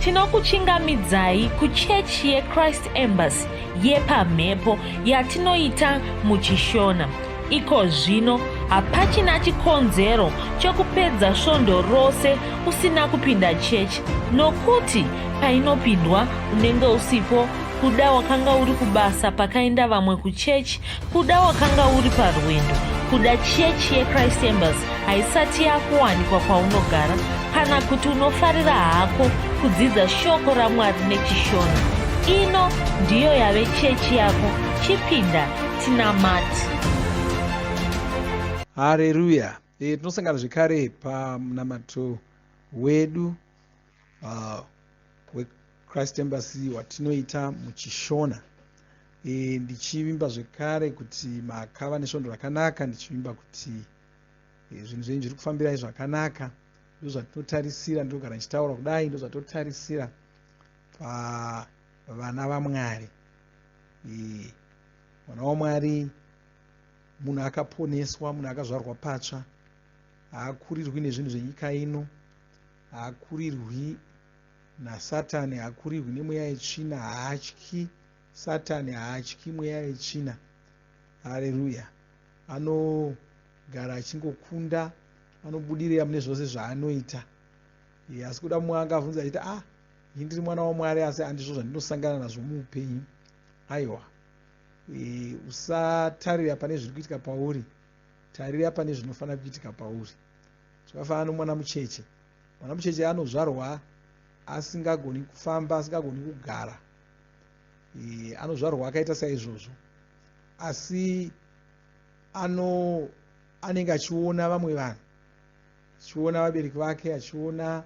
tinokuchingamidzai kuchechi yeChrist Embassy yepamhepo yatinoita muchishona. Iko zvino hapachina chikonzero chokupedza svondo rose usina kupinda chechi, nokuti painopindwa unenge usipo, kuda wakanga uri kubasa pakaenda vamwe kuchechi, kuda wakanga uri parwendo, kuda chechi yeChrist Embassy haisati yakuwanikwa kwaunogara, kana kuti unofarira hako kudzidza shoko raMwari nechishona. Ino ndiyo yave chechi yako. Chipinda tinamati. Haleluya. Tinosangana zvekare pamunamato wedu weChrist Embassy watinoita muchishona. Ndichivimba zvekare kuti makava nesvondo rakanaka, ndichivimba kuti zvinhu zvenyu zviri kufambirai zvakanaka. Ndozvatinotarisira, ndinogara ndichitaura kudai, ndozvatinotarisira pavana vaMwari. Mwana waMwari munhu akaponeswa, munhu akazvarwa patsva, haakurirwi nezvinhu zvenyika ino, haakurirwi naSatani, haakurirwi nemweya yetsvina, haatyi Satani, haatyi mweya yetsvina. Haleluya. Anogara achingokunda, anobudirira mune zvose zvaanoita. Asi kuda mumwe angabvunza achiti ndiri mwana waMwari asi handizvo zvandinosangana nazvo muupenyu. Aiwa. Usatarira pane zviri kuitika pauri, tarira pane zvinofanira kuitika pauri. Zvakafanana nomwana mucheche. Mwana mucheche anozvarwa asingagoni kufamba, asingagoni kugara. Anozvarwa akaita saizvozvo, asi anenge achiona vamwe vanhu, achiona vabereki vake, achiona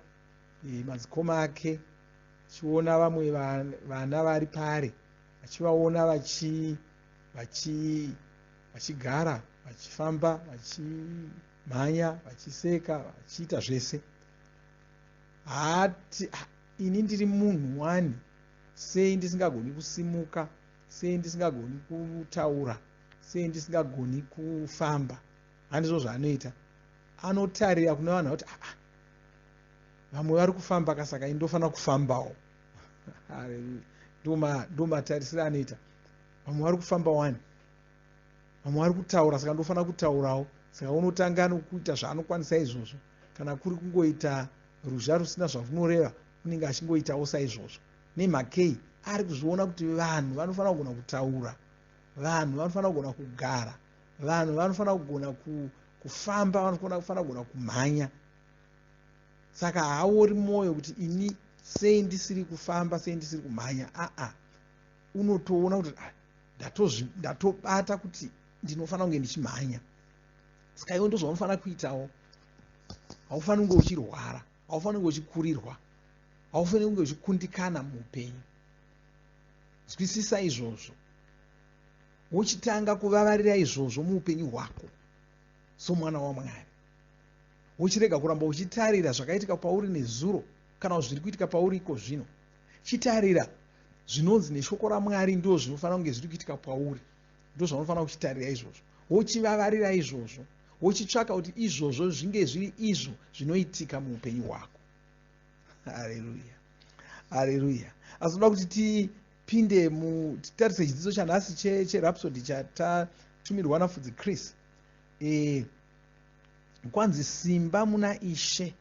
madzikoma ake, achiona vamwe vana vari pari, achivaona vachigara, vachifamba, vachimhanya, vachiseka, vachiita zvese. Haati ini ndiri munhu wani, sei ndisingagoni kusimuka, sei ndisingagoni kutaura, sei ndisingagoni kufamba. Handizvo zvaanoita. Anotarira kuna vanhu kuti vamwe vari kufamba, kasaka indofanira kufambawo. Ndo matarisiro anoita. Vamwe vari kufamba wani, vamwe vari kutaura, saka ndofanira kutaurawo. Saka unotanga nokuita zvaanokwanisa izvozvo. Kana kuri kungoita ruzha rusina zvarunoreva, unenge achingoitawo saizvozvo. Nemhakei ari kuzviona kuti vanhu vanofanira kugona kutaura, vanhu vanofanira kugona kugara, vanhu vanofanira kugona kufamba, vanofanira kugona kumhanya. Saka haori mwoyo kuti ini sei ndisiri kufamba, sei ndisiri kumhanya. Unotoona kuti ndatobata kuti ndinofanira kunge ndichimhanya. Saka iwe ndozvaunofanira kuitawo. Haufaniri kunge uchirwara, haufaniri kunge uchikurirwa, haufaniri kunge uchikundikana muupenyu. Zwisisa izvozvo. Wochitanga kuvavarira izvozvo muupenyu hwako somwana waMwari. Wochirega kuramba uchitarira zvakaitika pauri nezuro kana zviri kuitika pauri iko zvino. Chitarira zvinonzi neshoko raMwari ndo zvinofanira kunge zviri kuitika pauri. Ndo zvaunofanira kuchitarira izvozvo. Wochivavarira izvozvo. Wochitsvaka kuti izvozvo zvinge zviri izvo zvinoitika muupenyu hwako. Haleluya. Haleluya. Asi toda kuti tipinde titarise chidzidzo chanhasi cherhapsody chatatumirwa naFudzi Chris. Kwanzi simba muna Ishe.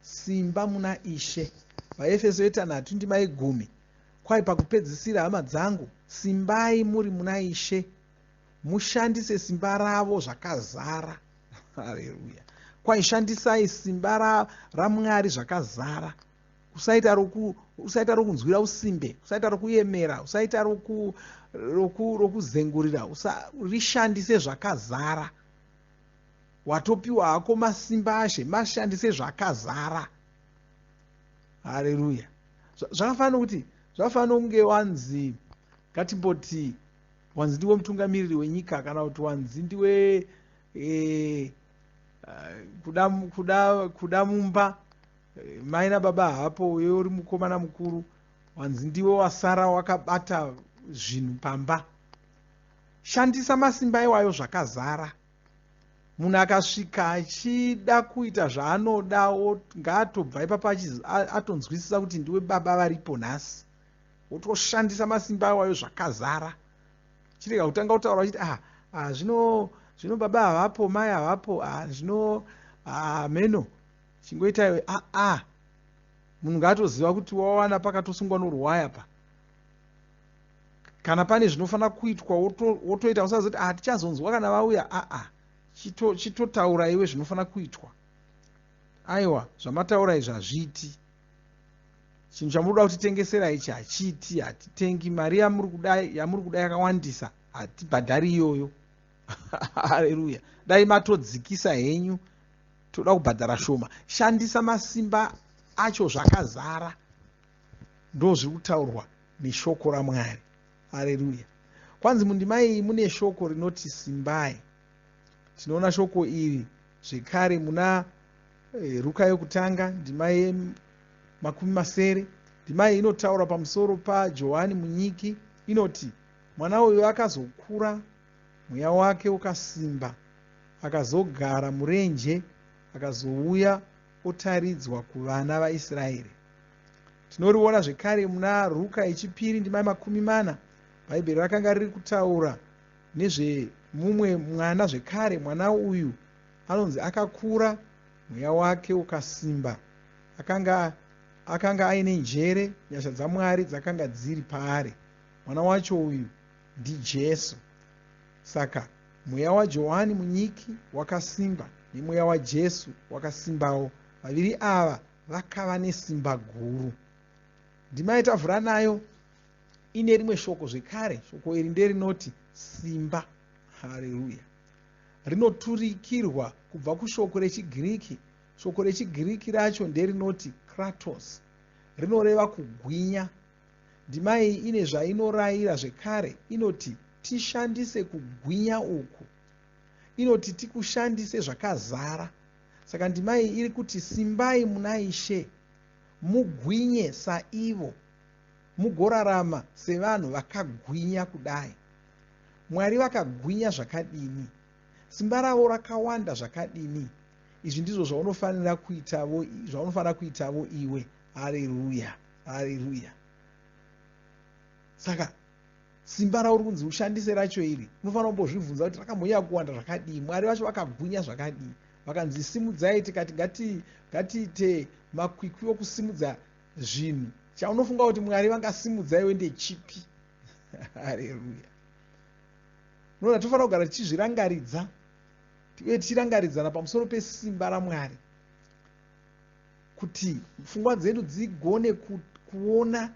Simba muna Ishe. vaEfeso 3:10. Kwai pakupedzisira hama dzangu, simbai muri muna Ishe, mushandise simba ravo zvakazara. Haleluya. Kwai shandisai simba raMwari zvakazara. Usaita rokunzwira usimbe, usaita rokuyemera, usaita rokuzengurira, rishandise zvakazara. Watopiwa hako masimba ashe, mashandise zvakazara. Haleluya. Zvakafanira kunge wanzi, ngatimboti wanzi ndiwe mutungamiriri wenyika, kana kuti wanzi ndiwe kuda mumba, mai nababa hapo, wewe uri mukomana mukuru, wanzi ndiwe wasara wakabata zvinhu pamba. Shandisa masimba iwayo zvakazara. munhu akasvika achida kuita zvaanoda ngaatobva ipapo atonzwisisa kuti ndiwe baba varipo nhasi, wotoshandisa masimba awayo zvakazara. Chirega kutanga kutaura uchiti zvino baba havapo, mai havapo, zvino meno chingoita iwe. Munhu ngaatoziva kuti wawana pakatosungwa norwaya pa. Kana pane zvinofanira kuitwa wotoita, usazoti tichazonzwa kana vauya. Chitotaura iwe zvinofanira kuitwa. Aiwa, zvamataura izvi hazviiti. Chinhu chamunoda kutitengesera ichi hachiiti, hatitengi. Mari yamuri kuda yakawandisa, hatibhadhari iyoyo. Haleluya. Dai matodzikisa henyu, toda kubhadhara shoma. Shandisa masimba acho zvakazara. Ndo zviri kutaurwa neshoko raMwari. Haleluya. Kwanzi mundima iyi mune shoko rinoti simbai. Tinoona shoko iri zvekare muna Ruka yokutanga ndima ye20. Ndima iyi inotaura pamusoro paJohani munyiki. Inoti mwana uyu akazokura, mweya wake ukasimba, akazogara murenje, akazouya otaridzwa kuvana vaIsraeri. Tinoriona zvekare muna Ruka yechipiri ndima ye40. Bhaibheri rakanga riri kutaura nezvemumwe mwana zvekare. Mwana uyu anonzi akakura, mweya wake ukasimba, akanga aine njere, nyasha dzaMwari dzakanga dziri paari. Mwana wacho uyu ndiJesu. Saka mweya waJohani munyiki wakasimba nemweya waJesu wakasimbawo. Vaviri ava vakava nesimba guru. Ndima yetavhura nayo ine rimwe shoko zvekare. Shoko iri nderinoti simba. Haleluya. Rinoturikirwa kubva kushoko rechiGiriki. Shoko rechiGiriki racho nderinoti kratos, rinoreva kugwinya. Ndima iyi ine zvainorayira zvekare. Inoti tishandise kugwinya uku, inoti tikushandise zvakazara. Saka ndima iyi iri kuti simbai muna Ishe, mugwinye saivo, mugorarama sevanhu vakagwinya kudai. Mwari vakagwinya zvakadini, simba ravo rakawanda zvakadini. Izvi ndizvo zvaunofanira kuitavo iwe. Haleluya, haleluya. Saka simba rauri kunzi ushandise racho iri, unofanira kumbozvibvunza kuti rakambonyanya kuwanda zvakadii. Mwari vacho vakagwinya zvakadii. Vakanzi simudzai, tikati ngatiite makwikwi okusimudza zvinhu. Chaunofunga kuti Mwari vangasimudza iwe ndechipi? Haleluya. Noona tofanira kugara tichizvirangaridza, tive tichirangaridzana pamusoro pesimba raMwari, kuti pfungwa dzedu dzigone kuona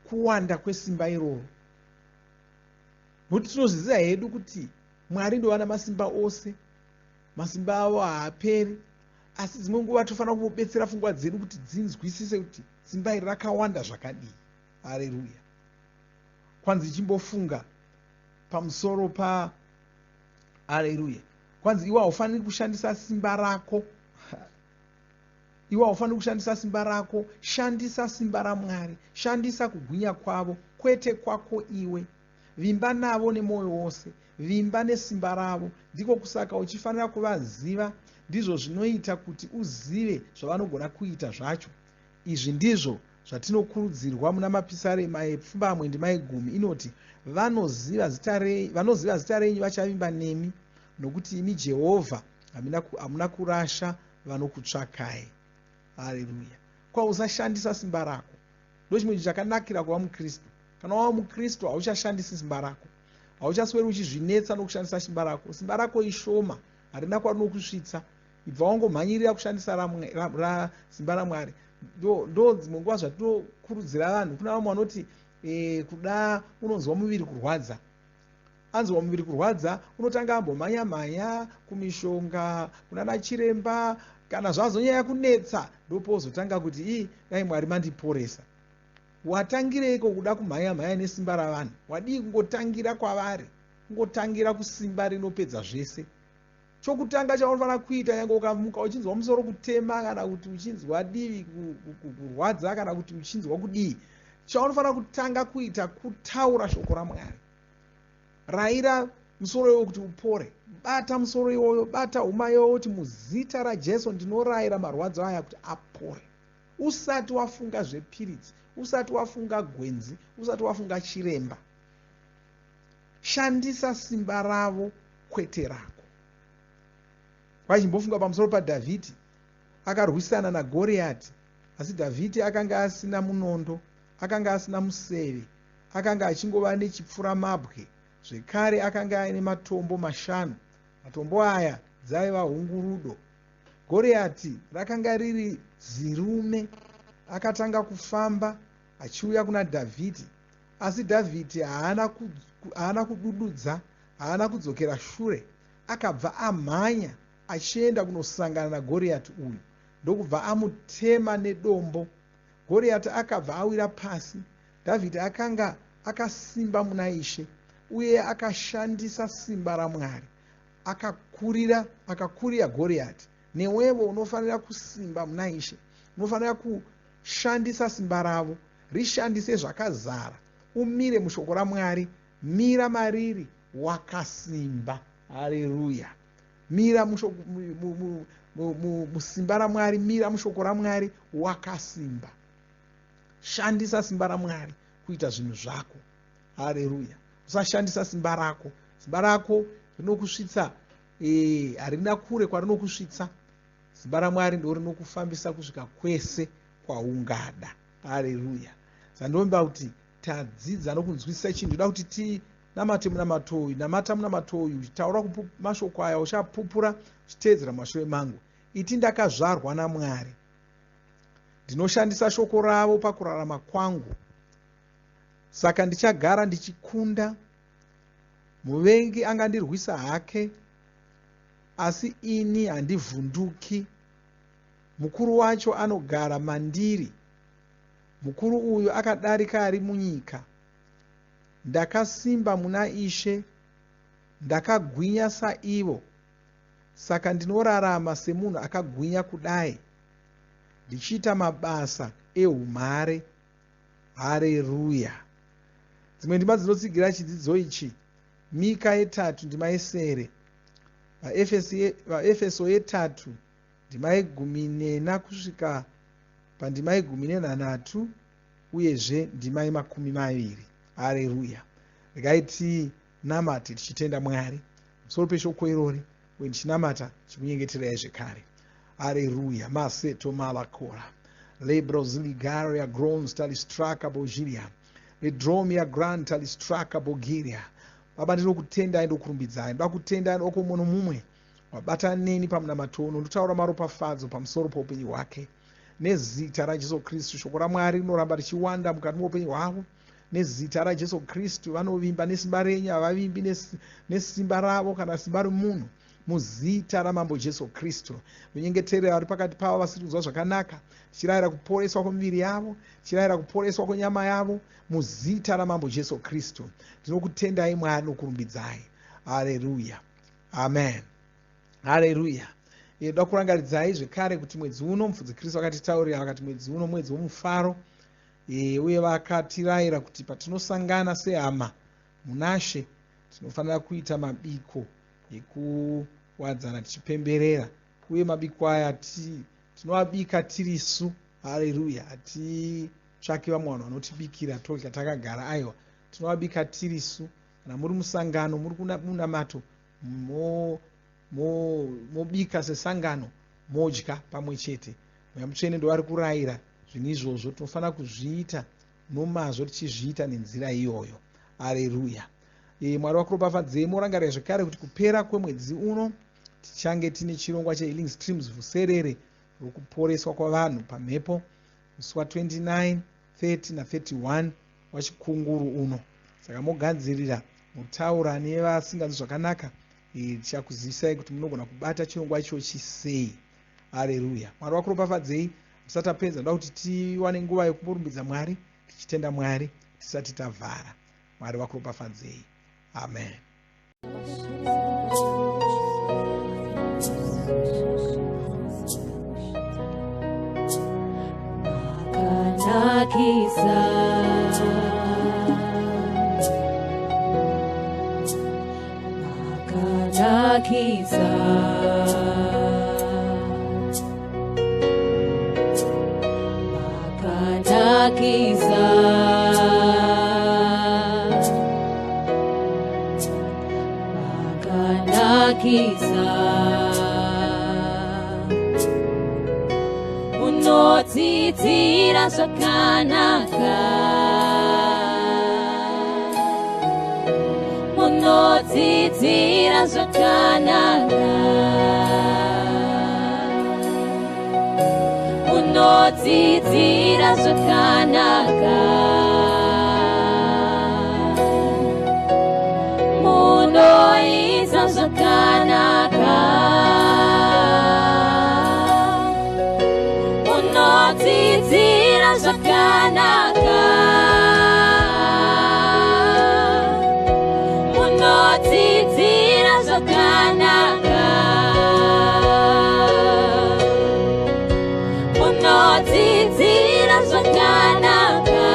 kuwanda kwesimba iroro. Nokuti tinozviziva hedu kuti Mwari ndovana masimba ose, masimba avo haaperi. Asi dzimwe nguva tofanira kubetsera pfungwa dzedu kuti dzinzwisise kuti simba iri rakawanda zvakadii. Haleluya. Kwanzi chimbofunga pamusoro haleluya. Kwanzi iwe haufaniri kushandisa simba rako. Iwe haufaniri kushandisa simba rako. Shandisa simba raMwari. Shandisa kugwinya kwavo, kwete kwako iwe. Vimba navo nemwoyo wose, vimba nesimba ravo. Ndiko kusaka uchifanira kuvaziva, ndizvo zvinoita kuti uzive zvavanogona kuita zvacho. Izvi ndizvo zvatinokurudzirwa muna mapisarema epfumbamwe ndima ye10. Inoti vanoziva zita renyu vachavimba nemi, nokuti imi Jehovha hamuna kurasha vanokutsvakai. Haleluya. Kwa usashandisa simba rako. Ndo chimwe chakanakira kuva muKristu. Kana wava muKristu hauchashandisi simba rako, hauchasweri uchizvinetsa nokushandisa simba rako. Simba rako ishoma, harina kwarinokusvitsa. Ibva wangomhanyirira kushandisa simba raMwari. Ndo dzimwe nguva zvatinokurudzira vanhu. Kuna vamwe vanoti kuda unonzwa muviri kurwadza. Anzwa muviri kurwadza, unotanga ambomhanya-mhanya kumishonga, kuna chiremba. Kana zvazonyanya kunetsa, ndopozotanga kuti dai Mwari mandiporesa. Watangireiko kuda kumhanya-mhanya nesimba ravanhu? Wadii kungotangira kwavari, kungotangira kusimba rinopedza zvese. Chokutanga chaunofanira kuita, nyange ukamuka uchinzwa musoro kutema, kana kuti uchinzwa divi kurwadza, kana kuti uchinzwa kudii, chaunofanira kutanga kuita kutaura shoko raMwari. Rayira musoro iwoyo kuti upore. Bata musoro iwoyo, bata huma iwoyo kuti muzita raJesu ndinorayira marwadzo aya kuti apore. Usati wafunga zvepiritsi, usati wafunga gwenzi, usati wafunga chiremba. Shandisa simba ravo kwete rako. Vachimbofunga pamusoro paDhavhidhi akarwisana naGoriati, asi Dhavhidhi akanga asina munondo, akanga asina museve, akanga achingova nechipfuramabwe, zvekare akanga aine matombo 5. Matombo aya dzaiva hungurudo. Goriati rakanga riri zirume. Akatanga kufamba achiuya kuna Dhavhidhi, asi Dhavhidhi haana kudududza, haana kudzokera shure. Akabva amhanya achienda kunosangana naGoriati uyu, ndokubva amutema nedombo. Goriati akabva awira pasi. Dhavhidhi akanga akasimba muna Ishe uye akashandisa simba raMwari, akakurira Goriati. Newewo unofanira kusimba muna Ishe, unofanira kushandisa simba ravo. Rishandise zvakazara, umire mushoko raMwari. Mira mariri wakasimba. Haleluya. Mira musimba raMwari, mira mushoko raMwari wakasimba. Shandisa simba raMwari kuita zvinhu zvako. Haleluya. Usashandisa simba rako. Simba rako rinokusvitsa, harina kure kwarinokusvitsa. Simba raMwari ndo rinokufambisa kusvika kwese kwaungada. Haleluya. Sandomba kuti tadzidza nokunzwisisa chinhu. Ndoda kuti tinamate munamato uyu, namata munamato uyu, uchitaura mashoko aya, uchapupura uchiteedzera mashure mangu. Iti ndakazvarwa naMwari, ndinoshandisa shoko ravo pakurarama kwangu. Saka ndichagara ndichikunda. Muvengi angandirwisa hake, asi ini handivhunduki. Mukuru wacho anogara mandiri. Mukuru uyu akadarika ari munyika. Ndakasimba muna Ishe, ndakagwinya saivo. Saka ndinorarama semunhu akagwinya kudai, ndichiita mabasa eumhare. Haleluya. Dzimwe ndima dzinotsigira chidzidzo ichi: Mika 3 ndima 7, vaEfeso 3 ndima 14 kusvika pandima 13, uyezve ndima 20. Haleluya. Regai tinamate tichitenda Mwari musoro peshoko irori, uye ndichinamata chikunyengeterai zvekare. Haleluya. Maseto malakora lebroziligaria grons talistraka bogiria ledromia grand talistraka bogiria. Baba, ndinokutendai ndokurumbidzai, ndoda kutendai ndokuti munhu mumwe wabatana neni pamunamatono. Ndotaura maropafadzo pamusoro poupenyu hwake nezita raJesu Kristu. Shoko raMwari rinoramba richiwanda mukati moupenyu hwavo. Nezita raJesu Kristu vanovimba nesimba renyu, havavimbi nesimba ravo kana simba romunhu. Muzita ramambo Jesu Kristu, munyengeterero vari pakati pavo vasiri kunzwa zvakanaka, tichirayira kuporeswa kwemiviri yavo, tichirayira kuporeswa kwenyama yavo, muzita ramambo Jesu Kristu. Ndinokutendai Mwari nokurumbidzai. Haleluya. Amen. Haleluya. Ndoda kurangaridzai zvekare kuti mwedzi uno mufudzi Kristu akatitaurira vakati mwedzi uno mwedzi womufaro, uye vakatirayira kuti patinosangana sehama munashe tinofanira kuita mabiko ekuwadzana tichipemberera, uye mabiko aya tinovabika tirisu. Haleluya. Hatitsvaki vamwe vanhu vanotibikira todya takagara. Aiwa, tinovabika tirisu. Kana muri musangano, muri munamato, mobika sesangano, modya pamwe chete. Mweya Mutsvene ndo vari kurayira zvinhu izvozvo. Tinofanira kuzviita nomazvo, tichizviita nenzira iyoyo. Haleluya. Mwari wakuropafadzei. Morangarira zvekare kuti kupera kwemwedzi uno tichange tine chirongwa chehealing streams, vuserere rokuporeswa kwavanhu pamhepo, musi wa29, 30 na31 wachikunguru uno. Saka mogadzirira mutaura nevasinganzwi zvakanaka, tichakuzivisai kuti munogona kubata chirongwa ichochi sei. Haleluya. Mwari wakuropafadzei. Tisati tapedza, ndoda kuti tiwane nguva yekumborumbidza Mwari, tichitenda Mwari tisati tavhara. Mwari wakuropafadzei. Amen. Unodzidzira zvakanaka, unodzidzira zvakanaka, unodzidzira zvakanaka, munoita zvakanaka, unodzidzira zvakanaka, unodzidzira zvakanaka, unodzidzira zvakanaka,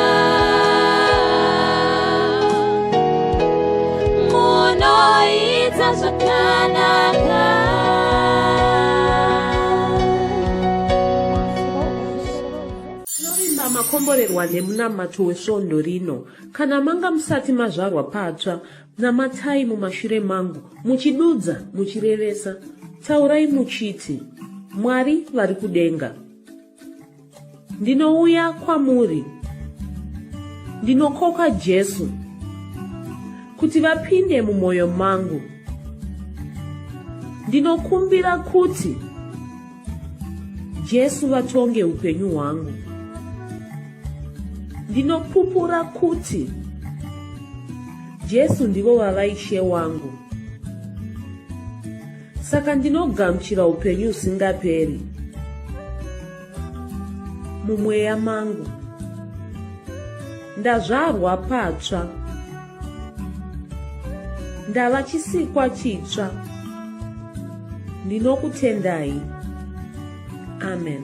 munoita zvakanaka. Tinovimba makomborerwa nemunamato wesvondo rino. Kana manga musati mazvarwa patsva, namatai mumashure mangu, muchidudza, muchirevesa. Taurai muchiti, Mwari vari kudenga, ndinouya kwamuri, ndinokoka Jesu kuti vapinde mumwoyo mangu. Ndinokumbira kuti Jesu vatonge upenyu hwangu. Ndinopupura kuti Jesu ndivo vavaishe wangu. Saka ndinogamuchira upenyu usingaperi mumweya mangu. Ndazvarwa patsva, ndava chisikwa chitsva. Ndinokutendai. Amen.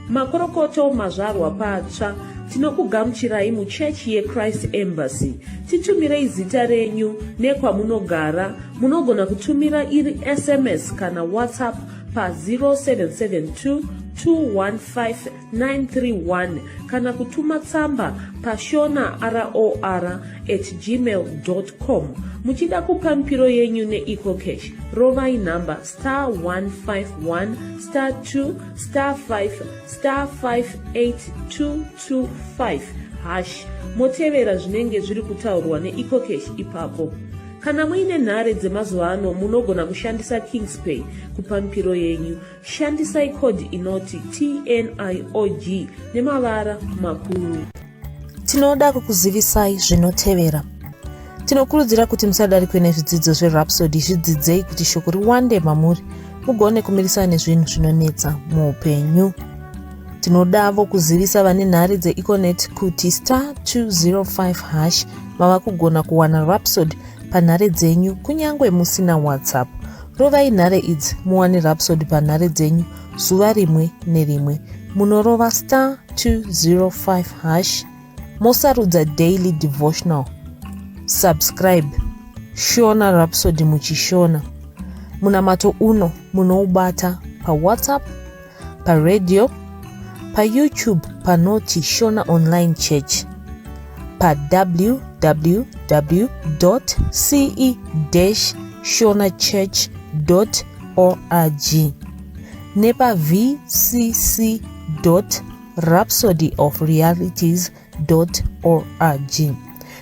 Makorokoto mazvarwa patsva, tinokugamuchirai muchechi yeChrist Embassy. Titumirei zita renyu nekwamunogara. Munogona kutumira iri SMS kana WhatsApp pa 0772 215 kana kutuma tsamba pa shonaror@gmail.com. Muchida kupa mpiro yenyu neEcocash, rovai namba *151*2*5*58222 motevera zvinenge zviri kutaurwa neEcocash ipapo. Kana muine nhare dzemazuva ano, munogona kushandisa KingsPay kupa mpiro yenyu. Shandisai kodhi inoti TNIOG nemavara makuru. Tinoda kukuzivisai zvinotevera. Tinokurudzira kuti musadarikwe nezvidzidzo zveRhapsody. Zvidzidzei kuti shoko riwande mamuri, mugone kumirisana nezvinhu zvinonetsa muupenyu. Tinodavo kuzivisa vane nhare dzeEconet kuti *205# mava kugona kuwana Rhapsody panhare dzenyu kunyangwe musina WhatsApp. Rovai nhare idzi muwane Rhapsody panhare dzenyu zuva rimwe nerimwe. Munorova *205#, mosarudza daily devotional. Subscribe, shona Rhapsody muchishona. Munamato uno munoubata pa WhatsApp, pa radio, pa YouTube panoti Shona Online Church, pa www.ce-shonachurch.org, nepa vcc.rhapsodyofrealities.org.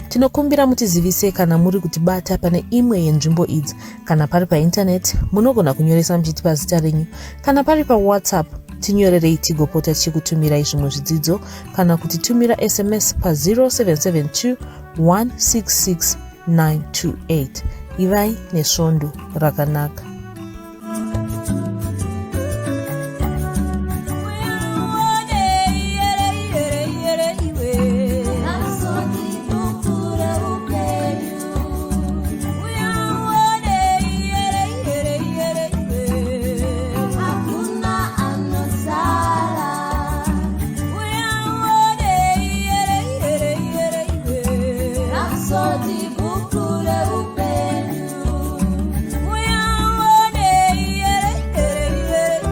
Tinokumbira mutizivise kana muri kutibata pane imwe yenzvimbo idzi. Kana pari painternet, munogona kunyoresa muchitipa zita renyu. Kana pari pa WhatsApp, tinyorerei tigopota tichikutumirai zvimwe zvidzidzo, kana kutitumira SMS pa 0772 166 928. Ivai nesvondo rakanaka.